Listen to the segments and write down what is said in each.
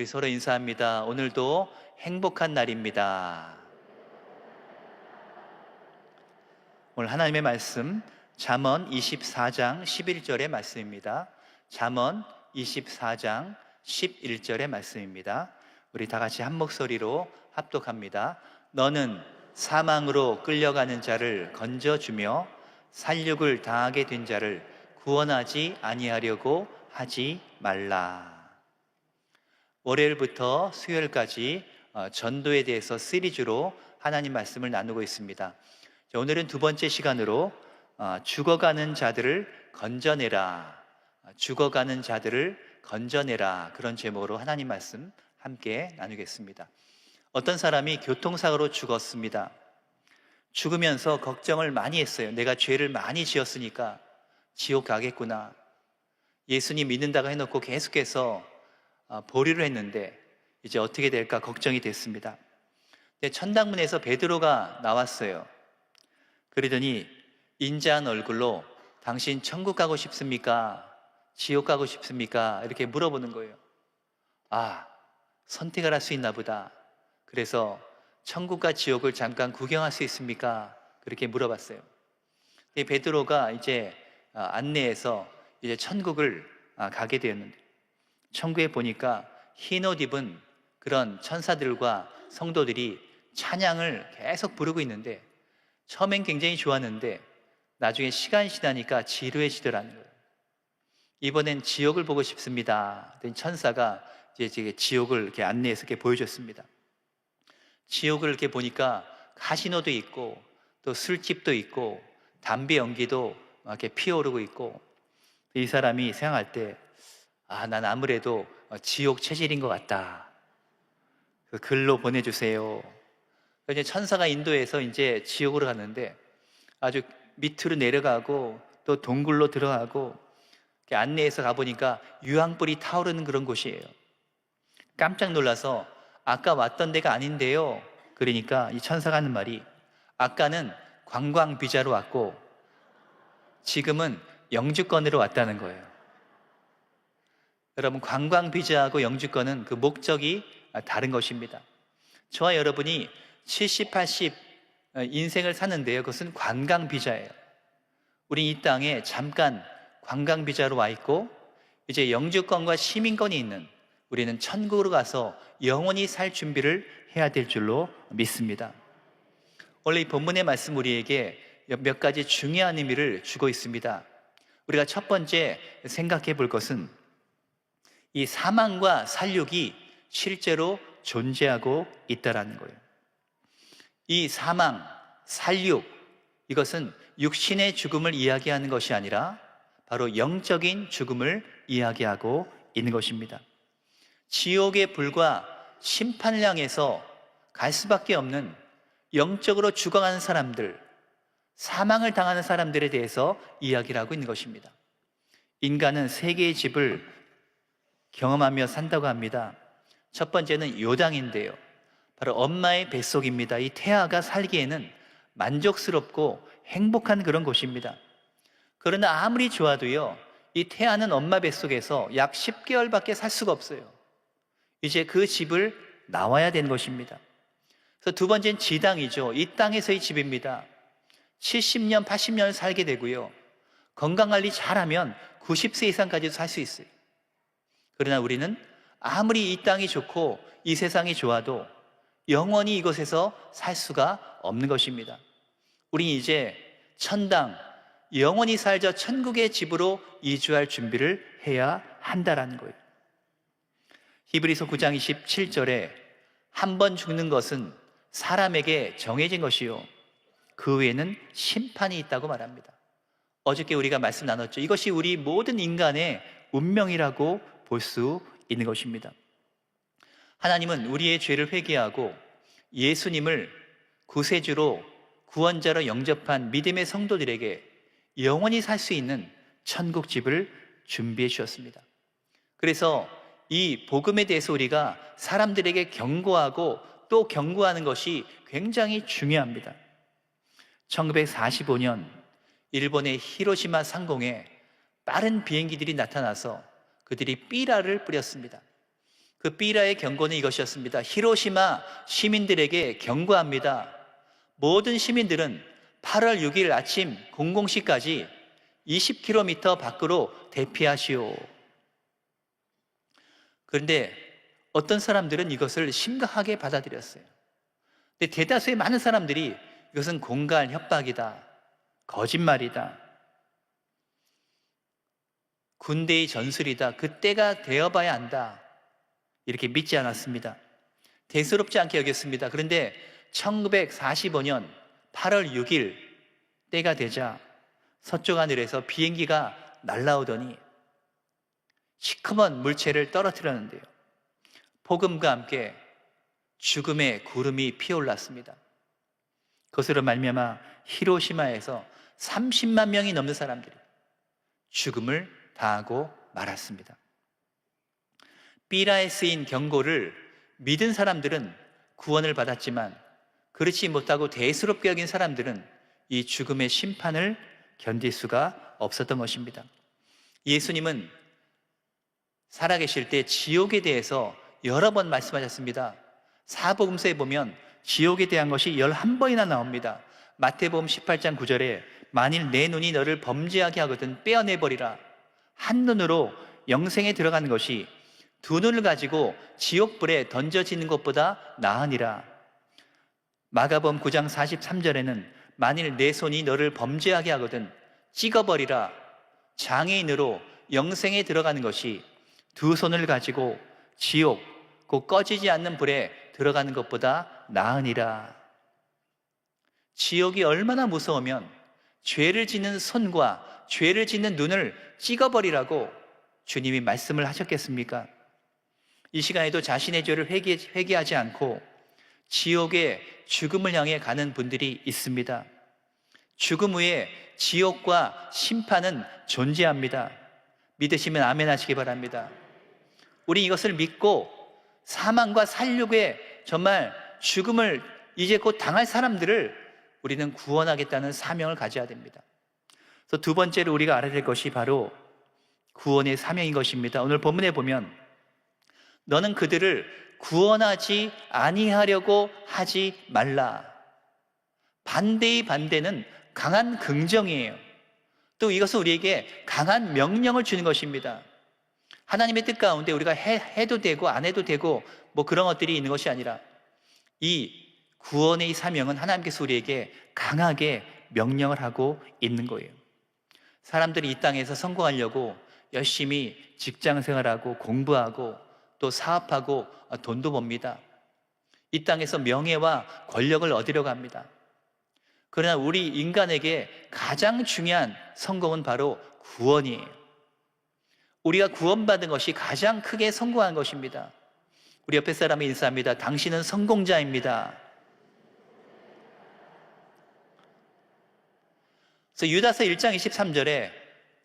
우리 서로 인사합니다. 오늘도 행복한 날입니다. 오늘 하나님의 말씀 잠언 24장 11절의 말씀입니다. 잠언 24장 11절의 말씀입니다. 우리 다 같이 한 목소리로 합독합니다. 너는 사망으로 끌려가는 자를 건져주며 살육을 당하게 된 자를 구원하지 아니하려고 하지 말라. 월요일부터 수요일까지 전도에 대해서 시리즈로 하나님 말씀을 나누고 있습니다. 오늘은 두 번째 시간으로 죽어가는 자들을 건져내라, 죽어가는 자들을 건져내라, 그런 제목으로 하나님 말씀 함께 나누겠습니다. 어떤 사람이 교통사고로 죽었습니다. 죽으면서 걱정을 많이 했어요. 내가 죄를 많이 지었으니까 지옥 가겠구나. 예수님 믿는다고 해놓고 계속해서 보류를 했는데 이제 어떻게 될까 걱정이 됐습니다. 근데 천당문에서 베드로가 나왔어요. 그러더니 인자한 얼굴로 당신 천국 가고 싶습니까? 지옥 가고 싶습니까? 이렇게 물어보는 거예요. 선택을 할 수 있나 보다. 그래서 천국과 지옥을 잠깐 구경할 수 있습니까? 그렇게 물어봤어요. 베드로가 이제 안내해서 이제 천국을 가게 되었는데, 천국에 보니까 흰 옷 입은 그런 천사들과 성도들이 찬양을 계속 부르고 있는데, 처음엔 굉장히 좋았는데 나중에 시간이 지나니까 지루해지더라는 거예요. 이번엔 지옥을 보고 싶습니다. 천사가 이제 지옥을 이렇게 안내해서 이렇게 보여줬습니다. 지옥을 이렇게 보니까 카지노도 있고 또 술집도 있고 담배 연기도 이렇게 피어오르고 있고, 이 사람이 생각할 때 난 아무래도 지옥 체질인 것 같다. 글로 보내주세요. 이제 천사가 인도해서 이제 지옥으로 갔는데 아주 밑으로 내려가고 또 동굴로 들어가고, 안내해서 가보니까 유황불이 타오르는 그런 곳이에요. 깜짝 놀라서 아까 왔던 데가 아닌데요. 그러니까 이 천사가 하는 말이, 아까는 관광 비자로 왔고 지금은 영주권으로 왔다는 거예요. 여러분, 관광 비자하고 영주권은 그 목적이 다른 것입니다. 저와 여러분이 70, 80 인생을 사는데요, 그것은 관광 비자예요. 우리 이 땅에 잠깐 관광 비자로 와 있고 이제 영주권과 시민권이 있는 우리는 천국으로 가서 영원히 살 준비를 해야 될 줄로 믿습니다. 원래 이 본문의 말씀 우리에게 몇 가지 중요한 의미를 주고 있습니다. 우리가 첫 번째 생각해 볼 것은 이 사망과 살육이 실제로 존재하고 있다는 거예요. 이 사망, 살육, 이것은 육신의 죽음을 이야기하는 것이 아니라 바로 영적인 죽음을 이야기하고 있는 것입니다. 지옥의 불과 심판을 향해서 갈 수밖에 없는 영적으로 죽어가는 사람들, 사망을 당하는 사람들에 대해서 이야기를 하고 있는 것입니다. 인간은 세 개의 집을 경험하며 산다고 합니다. 첫 번째는 요당인데요, 바로 엄마의 뱃속입니다. 이 태아가 살기에는 만족스럽고 행복한 그런 곳입니다. 그러나 아무리 좋아도요, 이 태아는 엄마 뱃속에서 약 10개월밖에 살 수가 없어요. 이제 그 집을 나와야 되는 것입니다. 그래서 두 번째는 지당이죠. 이 땅에서의 집입니다. 70년, 80년을 살게 되고요, 건강관리 잘하면 90세 이상까지도 살 수 있어요. 그러나 우리는 아무리 이 땅이 좋고 이 세상이 좋아도 영원히 이곳에서 살 수가 없는 것입니다. 우린 이제 천당, 영원히 살자 천국의 집으로 이주할 준비를 해야 한다라는 거예요. 히브리서 9장 27절에 한 번 죽는 것은 사람에게 정해진 것이요, 그 외에는 심판이 있다고 말합니다. 어저께 우리가 말씀 나눴죠. 이것이 우리 모든 인간의 운명이라고 볼 수 있는 것입니다. 하나님은 우리의 죄를 회개하고 예수님을 구세주로, 구원자로 영접한 믿음의 성도들에게 영원히 살 수 있는 천국집을 준비해 주셨습니다. 그래서 이 복음에 대해서 우리가 사람들에게 경고하고 또 경고하는 것이 굉장히 중요합니다. 1945년 일본의 히로시마 상공에 빠른 비행기들이 나타나서 그들이 삐라를 뿌렸습니다. 그 삐라의 경고는 이것이었습니다. 히로시마 시민들에게 경고합니다. 모든 시민들은 8월 6일 아침 00시까지 20km 밖으로 대피하시오. 그런데 어떤 사람들은 이것을 심각하게 받아들였어요. 근데 대다수의 많은 사람들이 이것은 공갈 협박이다, 거짓말이다, 군대의 전술이다, 그때가 되어봐야 한다, 이렇게 믿지 않았습니다. 대수롭지 않게 여겼습니다. 그런데 1945년 8월 6일 때가 되자 서쪽 하늘에서 비행기가 날아오더니 시커먼 물체를 떨어뜨렸는데요, 폭음과 함께 죽음의 구름이 피어올랐습니다. 그것으로 말미암아 히로시마에서 30만 명이 넘는 사람들이 죽음을 당하고 말았습니다. 삐라에 쓰인 경고를 믿은 사람들은 구원을 받았지만 그렇지 못하고 대수롭게 여긴 사람들은 이 죽음의 심판을 견딜 수가 없었던 것입니다. 예수님은 살아계실 때 지옥에 대해서 여러 번 말씀하셨습니다. 사복음서에 보면 지옥에 대한 것이 11번이나 나옵니다. 마태복음 18장 9절에 만일 내 눈이 너를 범죄하게 하거든 빼어내버리라. 한 눈으로 영생에 들어가는 것이 두 눈을 가지고 지옥불에 던져지는 것보다 나으니라. 마가복음 9장 43절에는 만일 내 손이 너를 범죄하게 하거든 찍어버리라. 장애인으로 영생에 들어가는 것이 두 손을 가지고 지옥, 곧 꺼지지 않는 불에 들어가는 것보다 나으니라. 지옥이 얼마나 무서우면 죄를 짓는 손과 죄를 짓는 눈을 찍어버리라고 주님이 말씀을 하셨겠습니까? 이 시간에도 자신의 죄를 회개하지 않고 지옥의 죽음을 향해 가는 분들이 있습니다. 죽음 후에 지옥과 심판은 존재합니다. 믿으시면 아멘 하시기 바랍니다. 우리 이것을 믿고 사망과 살육의 정말 죽음을 이제 곧 당할 사람들을 우리는 구원하겠다는 사명을 가져야 됩니다. 그래서 두 번째로 우리가 알아야 될 것이 바로 구원의 사명인 것입니다. 오늘 본문에 보면 너는 그들을 구원하지 아니하려고 하지 말라. 반대의 반대는 강한 긍정이에요. 또 이것은 우리에게 강한 명령을 주는 것입니다. 하나님의 뜻 가운데 우리가 해도 되고 안 해도 되고 뭐 그런 것들이 있는 것이 아니라 이 구원의 사명은 하나님께서 우리에게 강하게 명령을 하고 있는 거예요. 사람들이 이 땅에서 성공하려고 열심히 직장 생활하고 공부하고 또 사업하고 돈도 법니다. 이 땅에서 명예와 권력을 얻으려고 합니다. 그러나 우리 인간에게 가장 중요한 성공은 바로 구원이에요. 우리가 구원받은 것이 가장 크게 성공한 것입니다. 우리 옆에 사람이 인사합니다. 당신은 성공자입니다. 그래서 유다서 1장 23절에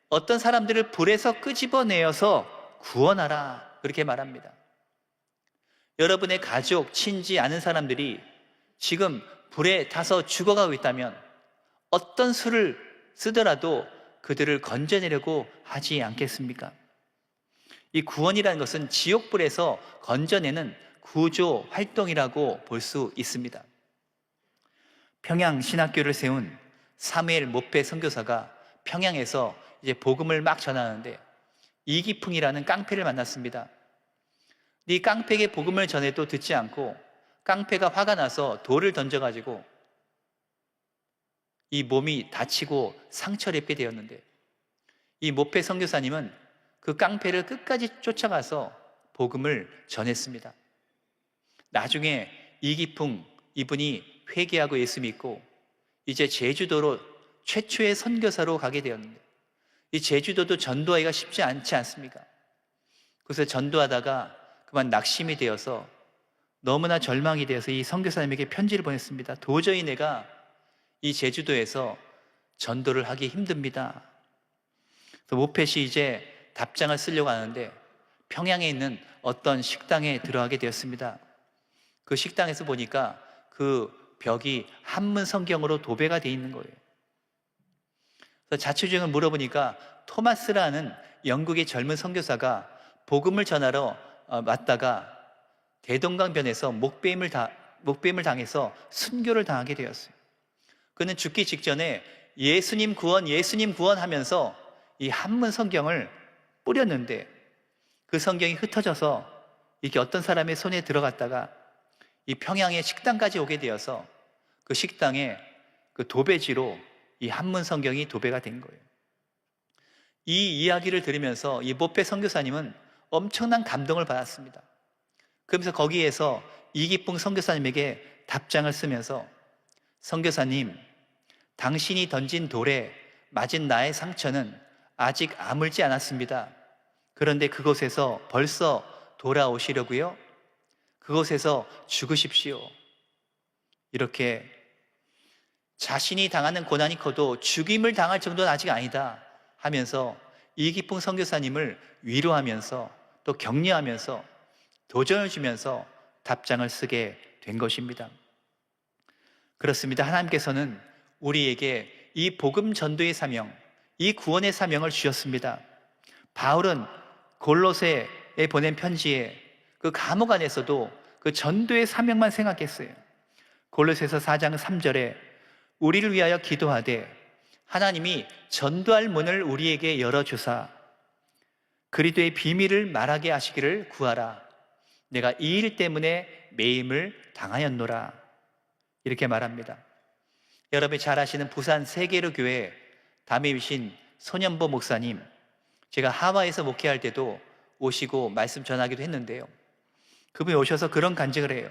어떤 사람들을 불에서 끄집어내어서 구원하라, 그렇게 말합니다. 여러분의 가족, 친지, 아는 사람들이 지금 불에 타서 죽어가고 있다면 어떤 수를 쓰더라도 그들을 건져내려고 하지 않겠습니까? 이 구원이라는 것은 지옥불에서 건져내는 구조 활동이라고 볼 수 있습니다. 평양 신학교를 세운 사무엘 모페 선교사가 평양에서 이제 복음을 막 전하는데 이기풍이라는 깡패를 만났습니다. 이 깡패에게 복음을 전해도 듣지 않고 깡패가 화가 나서 돌을 던져가지고 이 몸이 다치고 상처를 입게 되었는데 이 모페 선교사님은 그 깡패를 끝까지 쫓아가서 복음을 전했습니다. 나중에 이기풍 이분이 회개하고 예수 믿고 이제 제주도로 최초의 선교사로 가게 되었는데 이 제주도도 전도하기가 쉽지 않지 않습니까? 그래서 전도하다가 그만 낙심이 되어서 너무나 절망이 되어서 이 선교사님에게 편지를 보냈습니다. 도저히 내가 이 제주도에서 전도를 하기 힘듭니다. 그래서 모펫이 이제 답장을 쓰려고 하는데 평양에 있는 어떤 식당에 들어가게 되었습니다. 그 식당에서 보니까 그 벽이 한문 성경으로 도배가 되어 있는 거예요. 그래서 자초지종을 물어보니까 토마스라는 영국의 젊은 선교사가 복음을 전하러 맞다가 대동강변에서 목배임을 당해서 순교를 당하게 되었어요. 그는 죽기 직전에 예수님 구원, 예수님 구원 하면서 이 한문 성경을 뿌렸는데 그 성경이 흩어져서 이게 어떤 사람의 손에 들어갔다가 이 평양의 식당까지 오게 되어서 그 식당에 그 도배지로 이 한문 성경이 도배가 된 거예요. 이 이야기를 들으면서 이 모페 선교사님은 엄청난 감동을 받았습니다. 그러면서 거기에서 이기풍 선교사님에게 답장을 쓰면서 선교사님, 당신이 던진 돌에 맞은 나의 상처는 아직 아물지 않았습니다. 그런데 그곳에서 벌써 돌아오시려고요? 그곳에서 죽으십시오. 이렇게 자신이 당하는 고난이 커도 죽임을 당할 정도는 아직 아니다 하면서 이기풍 선교사님을 위로하면서 또 격려하면서 도전을 주면서 답장을 쓰게 된 것입니다. 그렇습니다. 하나님께서는 우리에게 이 복음 전도의 사명, 이 구원의 사명을 주셨습니다. 바울은 골로새에 보낸 편지에 그 감옥 안에서도 그 전도의 사명만 생각했어요. 골로새서 4장 3절에 우리를 위하여 기도하되 하나님이 전도할 문을 우리에게 열어주사 그리스도의 비밀을 말하게 하시기를 구하라. 내가 이 일 때문에 매임을 당하였노라. 이렇게 말합니다. 여러분이 잘 아시는 부산 세계로 교회 담임이신 손현보 목사님, 제가 하와이에서 목회할 때도 오시고 말씀 전하기도 했는데요. 그분이 오셔서 그런 간증을 해요.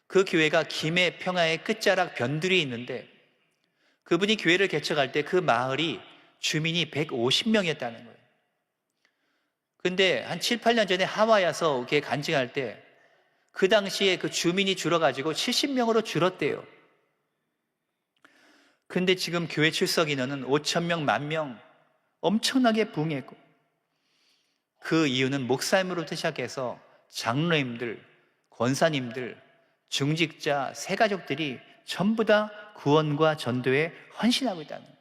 그 교회가 김해 평화의 끝자락 변두리에 있는데 그분이 교회를 개척할 때 그 마을이 주민이 150명이었다는 거예요. 근데 한 7, 8년 전에 하와이 와서 이렇게 간증할 때 그 당시에 그 주민이 줄어가지고 70명으로 줄었대요. 근데 지금 교회 출석 인원은 5,000명, 10,000명 엄청나게 부흥했고 그 이유는 목사님으로부터 시작해서 장로님들, 권사님들, 중직자, 새가족들이 전부 다 구원과 전도에 헌신하고 있다는 거예요.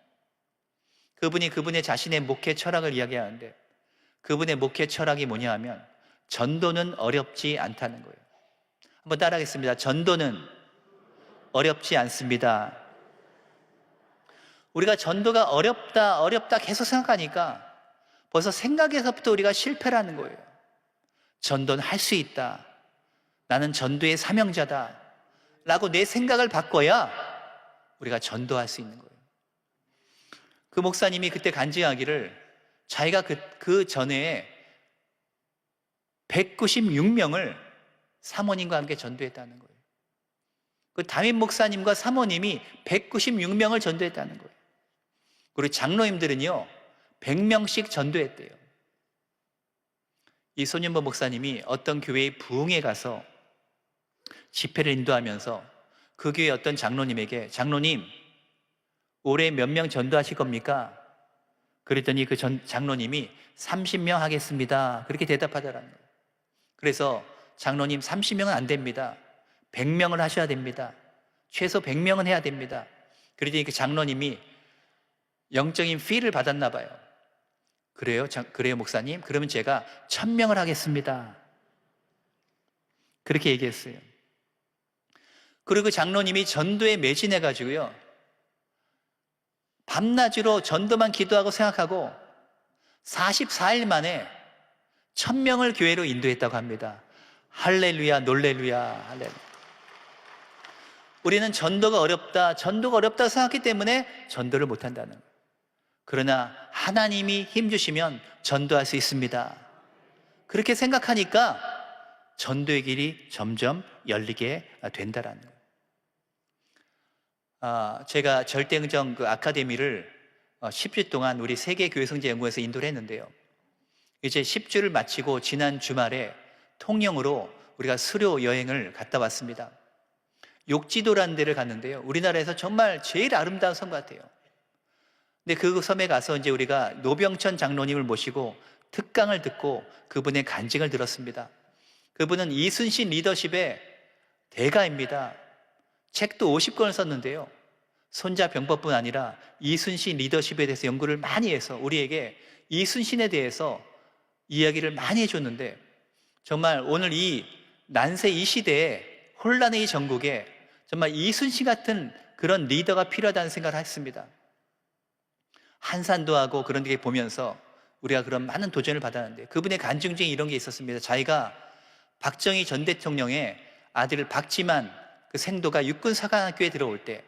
그분이 그분의 자신의 목회 철학을 이야기하는데 그분의 목회 철학이 뭐냐 하면 전도는 어렵지 않다는 거예요. 한번 따라하겠습니다. 전도는 어렵지 않습니다. 우리가 전도가 어렵다 계속 생각하니까 벌써 생각에서부터 우리가 실패라는 거예요. 전도는 할 수 있다. 나는 전도의 사명자다. 라고 내 생각을 바꿔야 우리가 전도할 수 있는 거예요. 그 목사님이 그때 간증하기를 자기가 그 전에 196명을 사모님과 함께 전도했다는 거예요. 그 담임 목사님과 사모님이 196명을 전도했다는 거예요. 그리고 장로님들은요 100명씩 전도했대요. 이 손현보 목사님이 어떤 교회의 부흥에 가서 집회를 인도하면서 그 교회 어떤 장로님에게 장로님 올해 몇 명 전도하실 겁니까? 그랬더니 그 장로님이 30명 하겠습니다. 그렇게 대답하더라는 거예요. 그래서 장로님 30명은 안 됩니다. 100명을 하셔야 됩니다. 최소 100명은 해야 됩니다. 그랬더니 그 장로님이 영적인 피를 받았나 봐요. 그래요? 그래요 목사님? 그러면 제가 1000명을 하겠습니다. 그렇게 얘기했어요. 그리고 그 장로님이 전도에 매진해가지고요 밤낮으로 전도만 기도하고 생각하고 44일 만에 1000명을 교회로 인도했다고 합니다. 할렐루야, 놀렐루야, 할렐루야. 우리는 전도가 어렵다 생각했기 때문에 전도를 못한다는 거예요. 그러나 하나님이 힘주시면 전도할 수 있습니다. 그렇게 생각하니까 전도의 길이 점점 열리게 된다라는 거예요. 제가 절대응정 그 아카데미를 10주 동안 우리 세계교회성제연구원에서 인도를 했는데요. 이제 10주를 마치고 지난 주말에 통영으로 우리가 수료 여행을 갔다 왔습니다. 욕지도라는 데를 갔는데요. 우리나라에서 정말 제일 아름다운 섬 같아요. 근데 그 섬에 가서 이제 우리가 노병천 장로님을 모시고 특강을 듣고 그분의 간증을 들었습니다. 그분은 이순신 리더십의 대가입니다. 책도 50권을 썼는데요. 손자병법뿐 아니라 이순신 리더십에 대해서 연구를 많이 해서 우리에게 이순신에 대해서 이야기를 많이 해줬는데 정말 오늘 이 난세 이 시대에, 혼란의 이 전국에 정말 이순신 같은 그런 리더가 필요하다는 생각을 했습니다. 한산도 하고 그런 데 보면서 우리가 그런 많은 도전을 받았는데, 그분의 간증 중에 이런 게 있었습니다. 자기가 박정희 전 대통령의 아들 박지만 그 생도가 육군사관학교에 들어올 때,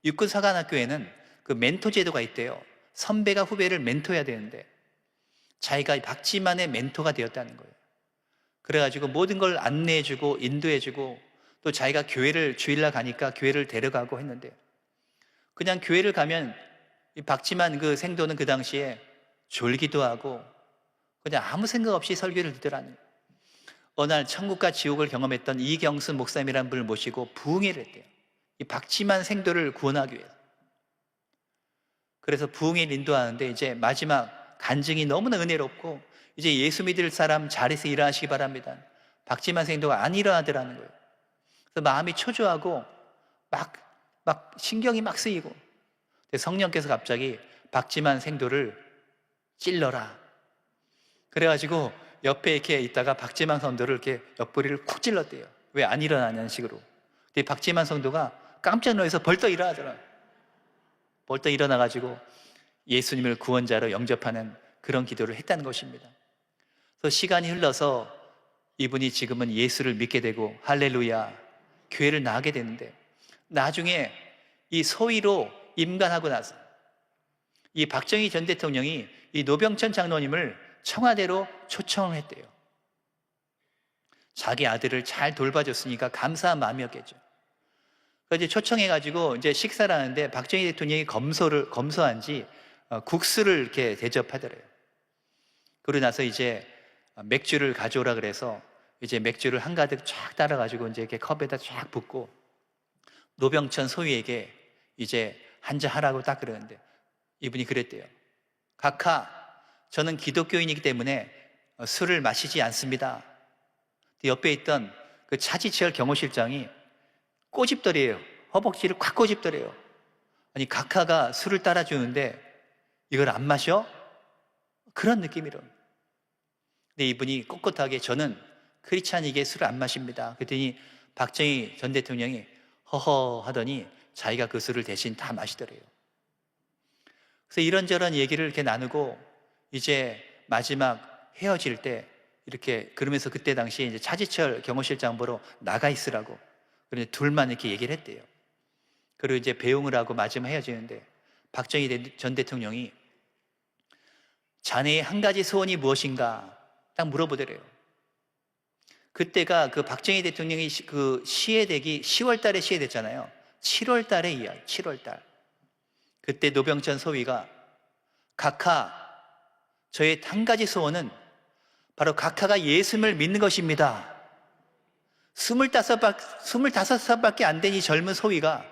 육군사관학교에는 그 멘토 제도가 있대요. 선배가 후배를 멘토해야 되는데 자기가 박지만의 멘토가 되었다는 거예요. 그래가지고 모든 걸 안내해주고 인도해주고, 또 자기가 교회를 주일날 가니까 교회를 데려가고 했는데, 그냥 교회를 가면 이 박지만 그 생도는 그 당시에 졸기도 하고 그냥 아무 생각 없이 설교를 듣더라는 거예요. 어느 날 천국과 지옥을 경험했던 이경순 목사님이라는 분을 모시고 부흥회를 했대요. 이 박지만 생도를 구원하기 위해서. 그래서 부흥회를 인도하는데 이제 마지막 간증이 너무나 은혜롭고, 이제 예수 믿을 사람 자리에서 일어나시기 바랍니다. 박지만 생도가 안 일어나더라는 거예요. 그래서 마음이 초조하고 막 신경이 막 쓰이고, 성령께서 갑자기 박지만 생도를 찔러라. 그래가지고 옆에 이렇게 있다가 박지만 성도를 이렇게 옆구리를 콕 찔렀대요. 왜 안 일어나냐는 식으로. 근데 박지만 성도가 깜짝 놀라서 벌떡 일어나더라. 벌떡 일어나가지고 예수님을 구원자로 영접하는 그런 기도를 했다는 것입니다. 그래서 시간이 흘러서 이분이 지금은 예수를 믿게 되고 할렐루야 교회를 나가게 되는데, 나중에 이 소위로 임관하고 나서 이 박정희 전 대통령이 이 노병천 장로님을 청와대로 초청을 했대요. 자기 아들을 잘 돌봐줬으니까 감사한 마음이었겠죠. 그래서 이제 초청해가지고 이제 식사를 하는데 박정희 대통령이 검소한지 국수를 이렇게 대접하더래요. 그러고 나서 이제 맥주를 가져오라 그래서 이제 맥주를 한가득 쫙 따라가지고 이제 이렇게 컵에다 쫙 붓고 노병천 소위에게 이제 한잔 하라고 딱 그러는데, 이분이 그랬대요. 각하, 저는 기독교인이기 때문에 술을 마시지 않습니다. 옆에 있던 그 차지철 경호실장이 꼬집더래요. 허벅지를 콱 꼬집더래요. 아니 각하가 술을 따라주는데 이걸 안 마셔? 그런 느낌이로. 근데 이분이 꼿꼿하게 저는 크리스찬이게 술을 안 마십니다. 그랬더니 박정희 전 대통령이 허허 하더니 자기가 그 술을 대신 다 마시더래요. 그래서 이런저런 얘기를 이렇게 나누고 이제 마지막 헤어질 때 이렇게 그러면서 그때 당시에 이제 차지철 경호실장 보러 나가 있으라고, 그런데 둘만 이렇게 얘기를 했대요. 그리고 이제 배웅을 하고 마지막 헤어지는데 박정희 전 대통령이 자네의 한 가지 소원이 무엇인가 딱 물어보더래요. 그때가 그 박정희 대통령이 그 시해되기 10월 달에 시해됐잖아요. 7월 달에 이야, 7월 달. 그때 노병천 소위가 각하, 저의 한 가지 소원은 바로 각하가 예수님을 믿는 것입니다. 25살밖에 안 된 이 젊은 소위가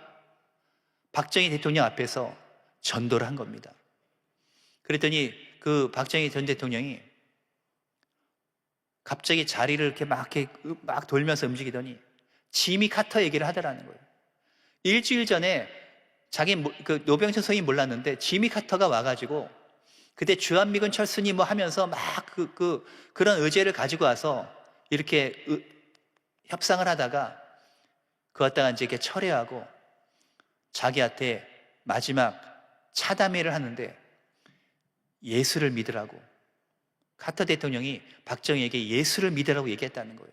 박정희 대통령 앞에서 전도를 한 겁니다. 그랬더니 그 박정희 전 대통령이 갑자기 자리를 이렇게 막 돌면서 움직이더니 지미 카터 얘기를 하더라는 거예요. 일주일 전에 그 노병천 소위 몰랐는데 지미 카터가 와가지고 그때 주한미군 철수니 뭐 하면서 막 그런 의제를 가지고 와서 이렇게 협상을 하다가 그 갖다가 이제 이렇게 철회하고 자기한테 마지막 차담회를 하는데 예수를 믿으라고, 카터 대통령이 박정희에게 예수를 믿으라고 얘기했다는 거예요.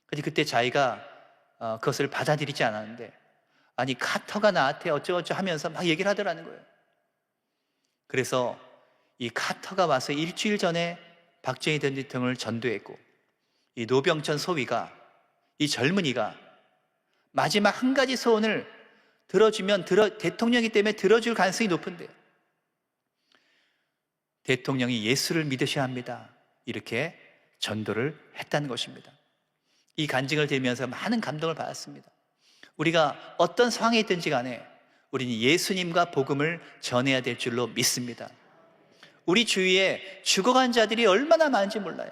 근데 그때 자기가 그것을 받아들이지 않았는데, 아니 카터가 나한테 어쩌고저쩌고 하면서 막 얘기를 하더라는 거예요. 그래서 이 카터가 와서 일주일 전에 박정희 전 대통령을 전도했고, 이 노병천 소위가, 이 젊은이가 마지막 한 가지 소원을 들어주면 대통령이기 때문에 들어줄 가능성이 높은데, 대통령이 예수를 믿으셔야 합니다. 이렇게 전도를 했다는 것입니다. 이 간증을 들으면서 많은 감동을 받았습니다. 우리가 어떤 상황에 있든지 간에 우리는 예수님과 복음을 전해야 될 줄로 믿습니다. 우리 주위에 죽어간 자들이 얼마나 많은지 몰라요.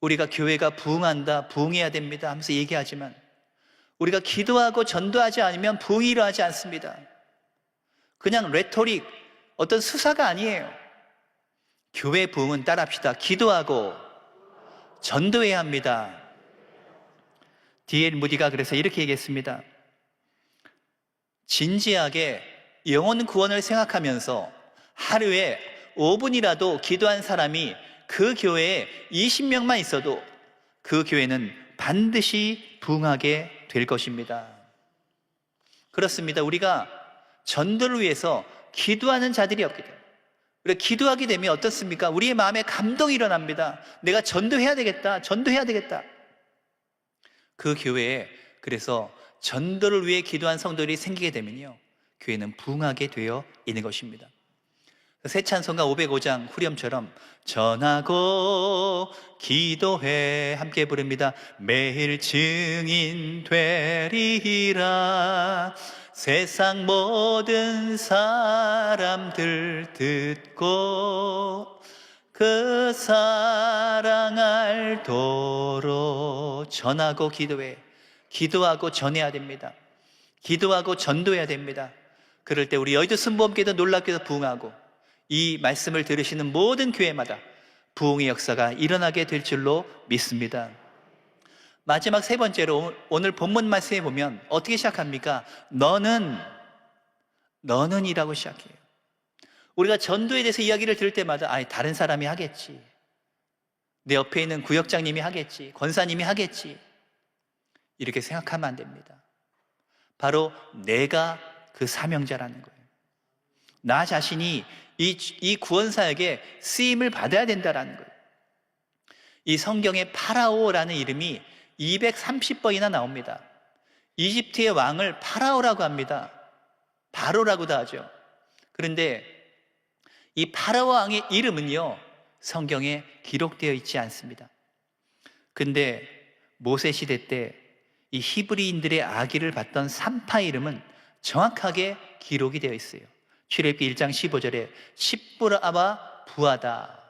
우리가 교회가 부흥한다, 부흥해야 됩니다 하면서 얘기하지만 우리가 기도하고 전도하지 않으면 부흥이 일어나지 않습니다. 그냥 레토릭, 어떤 수사가 아니에요. 교회 부흥은 따라합시다. 기도하고 전도해야 합니다. D.L. 무디가 그래서 이렇게 얘기했습니다. 진지하게 영혼 구원을 생각하면서 하루에 5분이라도 기도한 사람이 그 교회에 20명만 있어도 그 교회는 반드시 부흥하게 될 것입니다. 그렇습니다. 우리가 전도를 위해서 기도하는 자들이 없게 됩니다. 우리가 기도하게 되면 어떻습니까? 우리의 마음에 감동이 일어납니다. 내가 전도해야 되겠다. 전도해야 되겠다. 그 교회에 그래서 전도를 위해 기도한 성도들이 생기게 되면요, 교회는 부흥하게 되어 있는 것입니다. 새 찬송가 505장 후렴처럼 전하고 기도해 함께 부릅니다. 매일 증인 되리라. 세상 모든 사람들 듣고 그 사랑 알도록 전하고 기도해. 기도하고 전해야 됩니다. 기도하고 전도해야 됩니다. 그럴 때 우리 여의도 순복음교회도 놀랍게도 부흥하고 이 말씀을 들으시는 모든 교회마다 부흥의 역사가 일어나게 될 줄로 믿습니다. 마지막 세 번째로 오늘 본문 말씀에 보면 어떻게 시작합니까? 너는 이라고 시작해요. 우리가 전도에 대해서 이야기를 들을 때마다 다른 사람이 하겠지, 내 옆에 있는 구역장님이 하겠지, 권사님이 하겠지, 이렇게 생각하면 안 됩니다. 바로 내가 그 사명자라는 거예요. 나 자신이 이 구원사역에 쓰임을 받아야 된다라는 거예요. 이 성경에 파라오라는 이름이 230번이나 나옵니다. 이집트의 왕을 파라오라고 합니다. 바로라고도 하죠. 그런데 이 파라오 왕의 이름은요, 성경에 기록되어 있지 않습니다. 근데 모세 시대 때 이 히브리인들의 아기를 받던 산파 이름은 정확하게 기록이 되어 있어요. 출애굽기 1장 15절에 십부라와 부하다.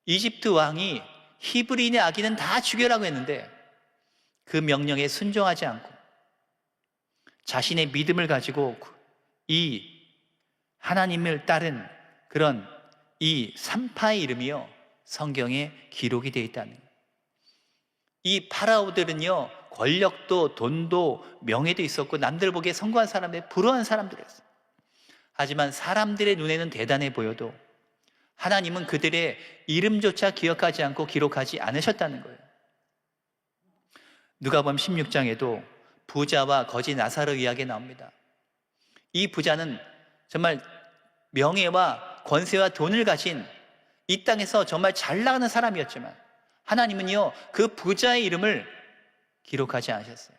이집트 왕이 히브리인의 아기는 다 죽여라고 했는데 그 명령에 순종하지 않고 자신의 믿음을 가지고 이 하나님을 따른 그런 이 산파의 이름이요, 성경에 기록이 되어 있다는 거예요. 이 파라오들은요, 권력도 돈도 명예도 있었고 남들 보기에 성공한 사람들, 부러운 사람들이었어요. 하지만 사람들의 눈에는 대단해 보여도 하나님은 그들의 이름조차 기억하지 않고 기록하지 않으셨다는 거예요. 누가복음 16장에도 부자와 거지 나사로 이야기 나옵니다. 이 부자는 정말 명예와 권세와 돈을 가진 이 땅에서 정말 잘 나가는 사람이었지만 하나님은요, 그 부자의 이름을 기록하지 않으셨어요.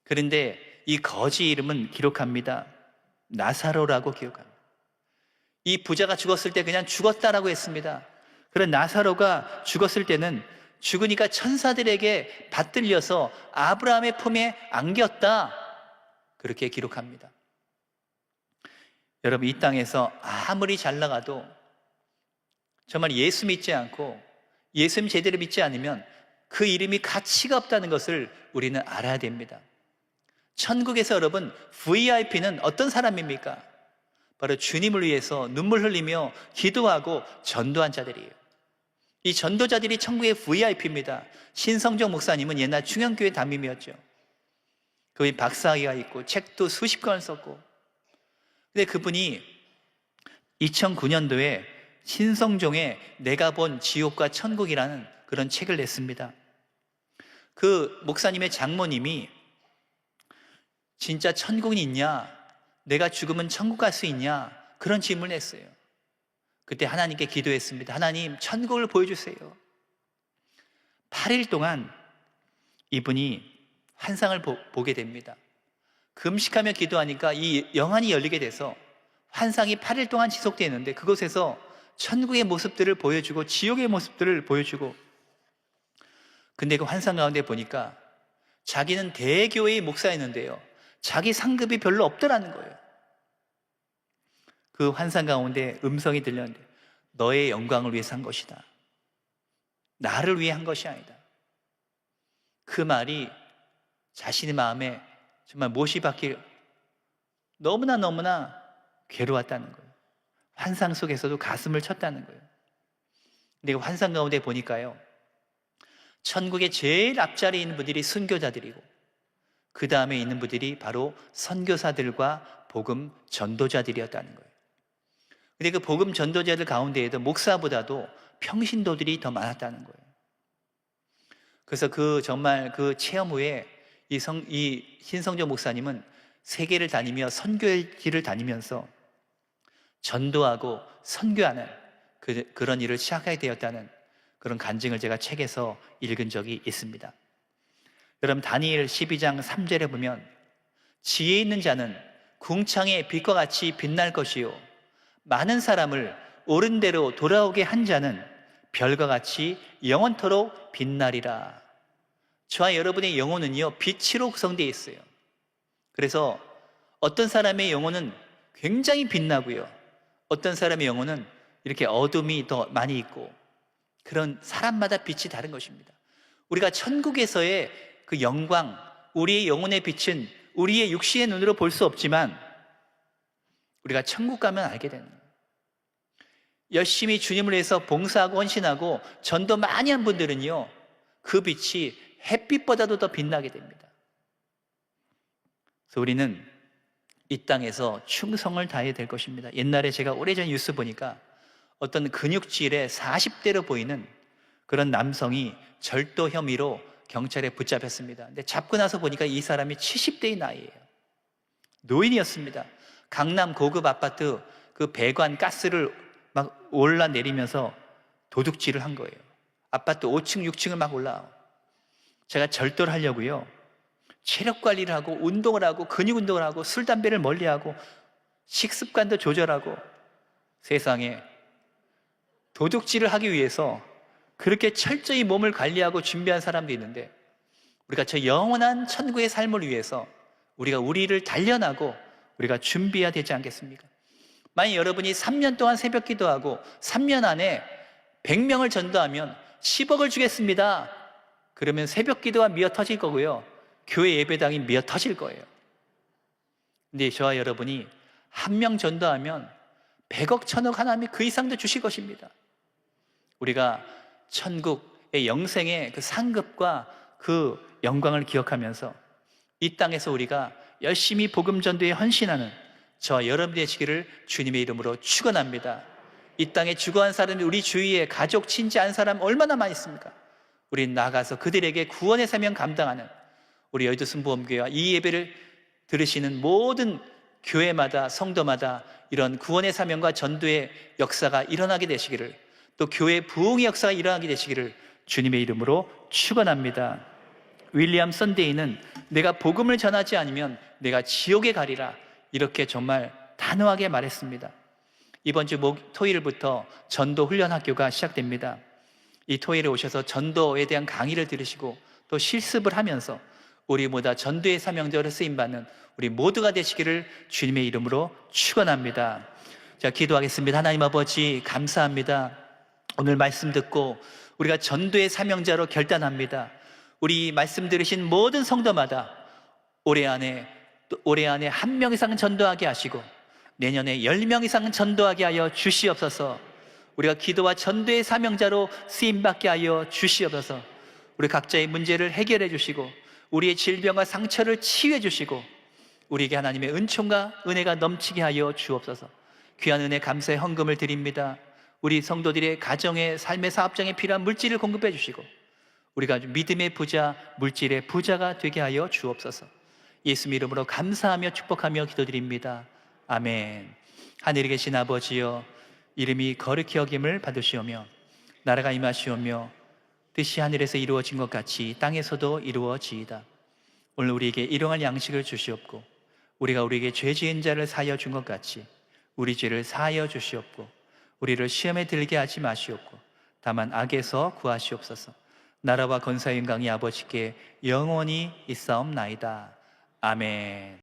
그런데 이 거지 이름은 기록합니다. 나사로라고 기억합니다. 이 부자가 죽었을 때 그냥 죽었다라고 했습니다. 그런 나사로가 죽었을 때는 죽으니까 천사들에게 받들려서 아브라함의 품에 안겼다, 그렇게 기록합니다. 여러분, 이 땅에서 아무리 잘 나가도 정말 예수 믿지 않고 예수님 제대로 믿지 않으면 그 이름이 가치가 없다는 것을 우리는 알아야 됩니다. 천국에서 여러분, VIP는 어떤 사람입니까? 바로 주님을 위해서 눈물 흘리며 기도하고 전도한 자들이에요. 이 전도자들이 천국의 VIP입니다. 신성정 목사님은 옛날 충영교회 담임이었죠. 그분이 박사학위가 있고 책도 수십 권을 썼고, 근데 그분이 2009년도에 신성종의 내가 본 지옥과 천국이라는 그런 책을 냈습니다. 그 목사님의 장모님이 진짜 천국이 있냐, 내가 죽으면 천국 갈 수 있냐, 그런 질문을 했어요. 그때 하나님께 기도했습니다. 하나님, 천국을 보여주세요. 8일 동안 이분이 환상을 보게 됩니다. 금식하며 기도하니까 이 영안이 열리게 돼서 환상이 8일 동안 지속되는데 그곳에서 천국의 모습들을 보여주고 지옥의 모습들을 보여주고, 근데 그 환상 가운데 보니까 자기는 대교회의 목사였는데요, 자기 상급이 별로 없더라는 거예요. 그 환상 가운데 음성이 들렸는데, 너의 영광을 위해서 한 것이다, 나를 위해 한 것이 아니다. 그 말이 자신의 마음에 정말 못이 박힐, 너무나 괴로웠다는 거예요. 환상 속에서도 가슴을 쳤다는 거예요. 내가 환상 가운데 보니까요, 천국의 제일 앞자리에 있는 분들이 순교자들이고 그 다음에 있는 분들이 바로 선교사들과 복음 전도자들이었다는 거예요. 근데 그 복음 전도자들 가운데에도 목사보다도 평신도들이 더 많았다는 거예요. 그래서 정말 그 체험 후에 이 신성조 목사님은 세계를 다니며 선교의 길을 다니면서 전도하고 선교하는 그런 일을 시작하게 되었다는 그런 간증을 제가 책에서 읽은 적이 있습니다. 여러분, 다니엘 12장 3절에 보면 지혜 있는 자는 궁창의 빛과 같이 빛날 것이요 많은 사람을 옳은 대로 돌아오게 한 자는 별과 같이 영원토록 빛나리라. 저와 여러분의 영혼은요, 빛으로 구성되어 있어요. 그래서 어떤 사람의 영혼은 굉장히 빛나고요, 어떤 사람의 영혼은 이렇게 어둠이 더 많이 있고, 그런 사람마다 빛이 다른 것입니다. 우리가 천국에서의 그 영광, 우리의 영혼의 빛은 우리의 육신의 눈으로 볼 수 없지만 우리가 천국 가면 알게 되는 거예요. 열심히 주님을 위해서 봉사하고 헌신하고 전도 많이 한 분들은요, 그 빛이 햇빛보다도 더 빛나게 됩니다. 그래서 우리는 이 땅에서 충성을 다해야 될 것입니다. 옛날에 제가 오래전 뉴스 보니까 어떤 근육질의 40대로 보이는 그런 남성이 절도 혐의로 경찰에 붙잡혔습니다. 근데 잡고 나서 보니까 이 사람이 70대의 나이예요. 노인이었습니다. 강남 고급 아파트 그 배관 가스를 막 올라내리면서 도둑질을 한 거예요. 아파트 5층, 6층을 막 올라와요. 제가 절도를 하려고요, 체력 관리를 하고 운동을 하고 근육 운동을 하고 술, 담배를 멀리하고 식습관도 조절하고, 세상에 도둑질을 하기 위해서 그렇게 철저히 몸을 관리하고 준비한 사람도 있는데, 우리가 저 영원한 천국의 삶을 위해서 우리가 우리를 단련하고 우리가 준비해야 되지 않겠습니까? 만약 여러분이 3년 동안 새벽 기도하고 3년 안에 100명을 전도하면 10억을 주겠습니다. 그러면 새벽 기도가 미어 터질 거고요, 교회 예배당이 미어 터질 거예요. 근데 저와 여러분이 한 명 전도하면 100억, 1000억, 하나님이 그 이상도 주실 것입니다. 우리가 천국의 영생의 그 상급과 그 영광을 기억하면서 이 땅에서 우리가 열심히 복음 전도에 헌신하는 저와 여러분이 되시기를 주님의 이름으로 축원합니다. 이 땅에 죽어간 사람이 우리 주위에 가족, 친지 안 사람 얼마나 많이 있습니까? 우리 나가서 그들에게 구원의 사명 감당하는 우리 여의도 순복음교회와 이 예배를 들으시는 모든 교회마다, 성도마다 이런 구원의 사명과 전도의 역사가 일어나게 되시기를, 또 교회 부흥의 역사가 일어나게 되시기를 주님의 이름으로 축원합니다. 윌리엄 선데이는 내가 복음을 전하지 않으면 내가 지옥에 가리라, 이렇게 정말 단호하게 말했습니다. 이번 주 토요일부터 전도 훈련 학교가 시작됩니다. 이 토요일에 오셔서 전도에 대한 강의를 들으시고 또 실습을 하면서 우리 모두 전도의 사명자로 쓰임받는 우리 모두가 되시기를 주님의 이름으로 축원합니다. 자, 기도하겠습니다. 하나님 아버지, 감사합니다. 오늘 말씀 듣고 우리가 전도의 사명자로 결단합니다. 우리 말씀 들으신 모든 성도마다 올해 안에 한 명 이상 전도하게 하시고 내년에 10명 이상 전도하게 하여 주시옵소서. 우리가 기도와 전도의 사명자로 쓰임받게 하여 주시옵소서. 우리 각자의 문제를 해결해 주시고 우리의 질병과 상처를 치유해 주시고 우리에게 하나님의 은총과 은혜가 넘치게 하여 주옵소서. 귀한 은혜 감사의 헌금을 드립니다. 우리 성도들의 가정의 삶의 사업장에 필요한 물질을 공급해 주시고 우리가 믿음의 부자, 물질의 부자가 되게 하여 주옵소서. 예수 이름으로 감사하며 축복하며 기도드립니다. 아멘. 하늘에 계신 아버지여, 이름이 거룩히 여김을 받으시오며 나라가 임하시오며 뜻이 하늘에서 이루어진 것 같이 땅에서도 이루어지이다. 오늘 우리에게 일용할 양식을 주시옵고 우리가 우리에게 죄 지은 자를 사하여 준 것 같이 우리 죄를 사하여 주시옵고 우리를 시험에 들게 하지 마시옵고 다만 악에서 구하시옵소서. 나라와 권세와 영광이 아버지께 영원히 있사옵나이다. 아멘.